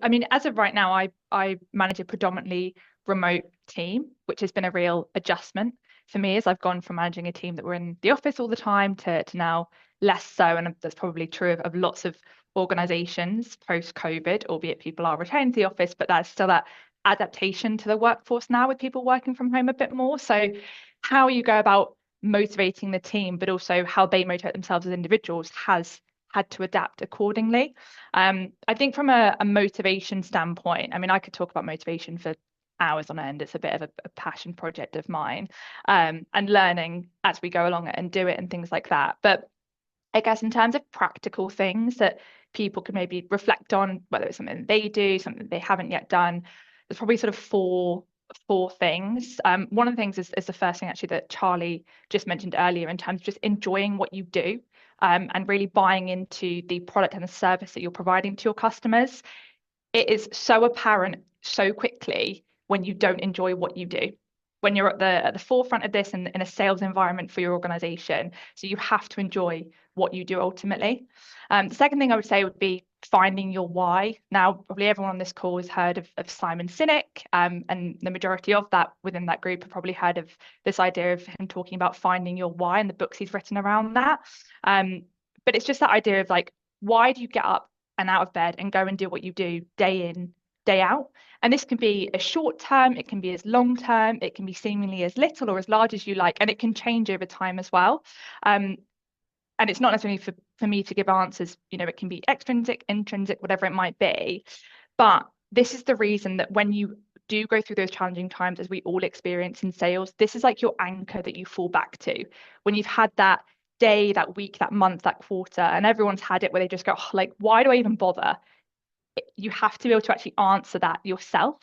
I mean, as of right now, I manage a predominantly remote team, which has been a real adjustment for me as I've gone from managing a team that were in the office all the time to now less so. And that's probably true of lots of organizations post-COVID, albeit people are returning to the office, but there's still that adaptation to the workforce now with people working from home a bit more. So how you go about motivating the team, but also how they motivate themselves as individuals has had to adapt accordingly. I think from a motivation standpoint, I mean, I could talk about motivation for hours on end. It's a bit of a passion project of mine, and learning as we go along it and do it and things like that. But I guess in terms of practical things that people can maybe reflect on, whether it's something they do, something they haven't yet done, there's probably sort of four things. One of the things is the first thing actually that Charlie just mentioned earlier in terms of just enjoying what you do, and really buying into the product and the service that you're providing to your customers. It is so apparent so quickly when you don't enjoy what you do, when you're at the forefront of this in a sales environment for your organization. So you have to enjoy what you do ultimately. The second thing I would say would be finding your why. Now, probably everyone on this call has heard of Simon Sinek, and the majority of that within that group have probably heard of this idea of him talking about finding your why and the books he's written around that. But it's just that idea of like, why do you get up and out of bed and go and do what you do day in, day out? And this can be as short term, it can be as long term, it can be seemingly as little or as large as you like, and it can change over time as well. And it's not necessarily for me to give answers, it can be extrinsic, intrinsic, whatever it might be. But this is the reason that when you do go through those challenging times, as we all experience in sales, this is like your anchor that you fall back to. When you've had that day, that week, that month, that quarter, and everyone's had it where they just go, oh, like, why do I even bother? You have to be able to actually answer that yourself,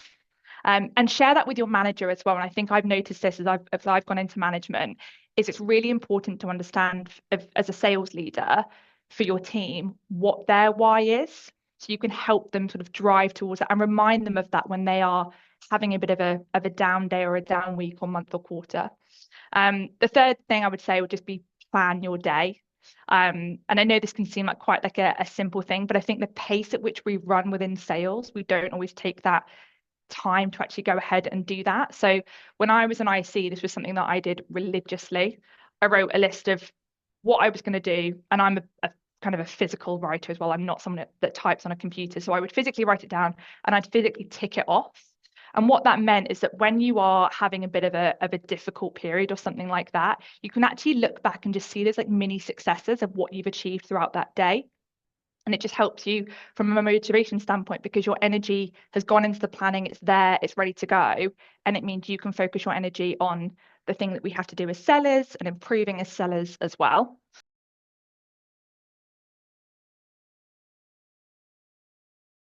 and share that with your manager as well. And I think I've noticed this as I've gone into management, is it's really important to understand as a sales leader for your team what their why is, so you can help them sort of drive towards it and remind them of that when they are having a bit of a down day or a down week or month or quarter. The third thing I would say would just be plan your day. And I know this can seem like quite like a simple thing, but I think the pace at which we run within sales, we don't always take that time to actually go ahead and do that. So when I was an IC, this was something that I did religiously. I wrote a list of what I was going to do, and I'm a kind of a physical writer as well. I'm not someone that types on a computer, so I would physically write it down and I'd physically tick it off. And what that meant is that when you are having a bit of a difficult period or something like that, you can actually look back and just see there's like mini successes of what you've achieved throughout that day. And it just helps you from a motivation standpoint because your energy has gone into the planning, it's there, it's ready to go. And it means you can focus your energy on the thing that we have to do as sellers and improving as sellers as well.